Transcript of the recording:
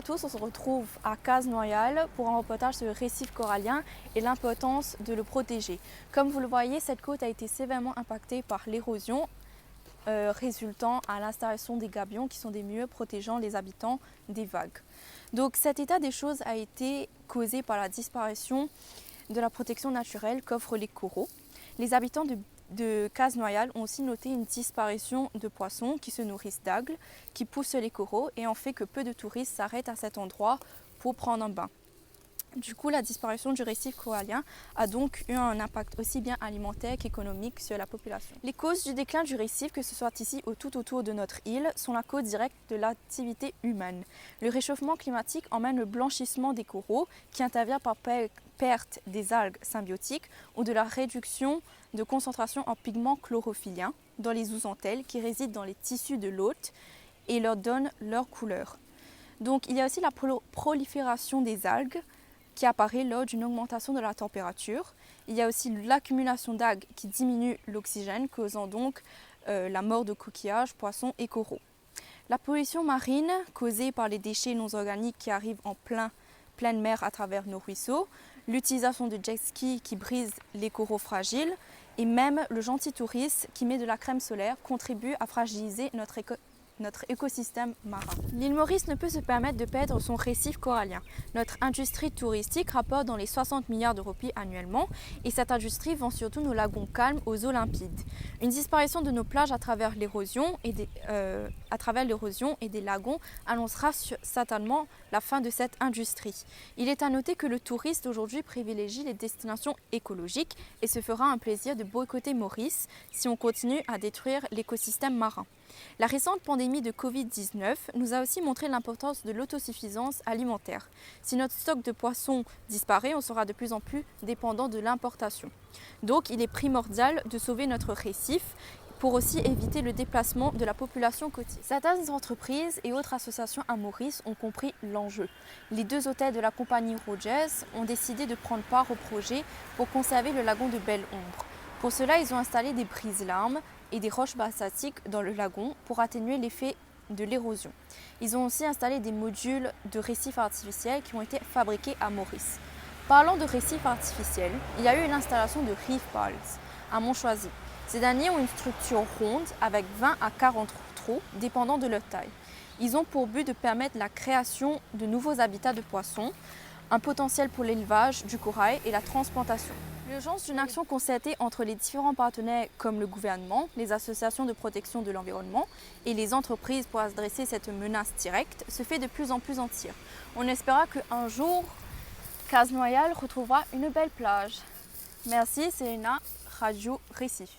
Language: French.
à tous, on se retrouve à Casse-Noyal pour un reportage sur le récif corallien et l'importance de le protéger. Comme vous le voyez, cette côte a été sévèrement impactée par l'érosion résultant à l'installation des gabions qui sont des murs protégeant les habitants des vagues. Donc cet état des choses a été causé par la disparition de la protection naturelle qu'offrent les coraux. Les habitants de Casse-Noyal ont aussi noté une disparition de poissons qui se nourrissent d'algues, qui poussent les coraux et en fait que peu de touristes s'arrêtent à cet endroit pour prendre un bain. Du coup, la disparition du récif corallien a donc eu un impact aussi bien alimentaire qu'économique sur la population. Les causes du déclin du récif, que ce soit ici ou tout autour de notre île, sont la cause directe de l'activité humaine. Le réchauffement climatique emmène le blanchissement des coraux qui intervient par perte des algues symbiotiques ou de la réduction de concentration en pigments chlorophylliens dans les zooxanthelles qui résident dans les tissus de l'hôte et leur donnent leur couleur. Donc il y a aussi la prolifération des algues qui apparaît lors d'une augmentation de la température. Il y a aussi l'accumulation d'algues qui diminue l'oxygène, causant donc la mort de coquillages, poissons et coraux. La pollution marine causée par les déchets non organiques qui arrivent en pleine mer à travers nos ruisseaux, l'utilisation de jet ski qui brise les coraux fragiles et même le gentil touriste qui met de la crème solaire contribue à fragiliser notre écosystème marin. L'île Maurice ne peut se permettre de perdre son récif corallien. Notre industrie touristique rapporte dans les 60 milliards de roupies annuellement et cette industrie vend surtout nos lagons calmes aux eaux limpides. Une disparition de nos plages à travers l'érosion et des lagons annoncera certainement la fin de cette industrie. Il est à noter que le touriste aujourd'hui privilégie les destinations écologiques et se fera un plaisir de boycotter Maurice si on continue à détruire l'écosystème marin. La récente pandémie de Covid-19 nous a aussi montré l'importance de l'autosuffisance alimentaire. Si notre stock de poissons disparaît, on sera de plus en plus dépendant de l'importation. Donc il est primordial de sauver notre récif pour aussi éviter le déplacement de la population côtière. Certaines entreprises et autres associations à Maurice ont compris l'enjeu. Les 2 hôtels de la compagnie Rogers ont décidé de prendre part au projet pour conserver le lagon de Belle-Ombre. Pour cela, ils ont installé des brise-larmes et des roches basaltiques dans le lagon pour atténuer l'effet de l'érosion. Ils ont aussi installé des modules de récifs artificiels qui ont été fabriqués à Maurice. Parlant de récifs artificiels, il y a eu l'installation de Reef Balls à Montchoisy. Ces derniers ont une structure ronde avec 20 à 40 trous dépendant de leur taille. Ils ont pour but de permettre la création de nouveaux habitats de poissons, un potentiel pour l'élevage du corail et la transplantation. L'urgence d'une action concertée entre les différents partenaires comme le gouvernement, les associations de protection de l'environnement et les entreprises pour adresser cette menace directe se fait de plus en plus entière. On espéra qu'un jour, Casse-Noyal retrouvera une belle plage. Merci, c'est Léna, Radio Récif.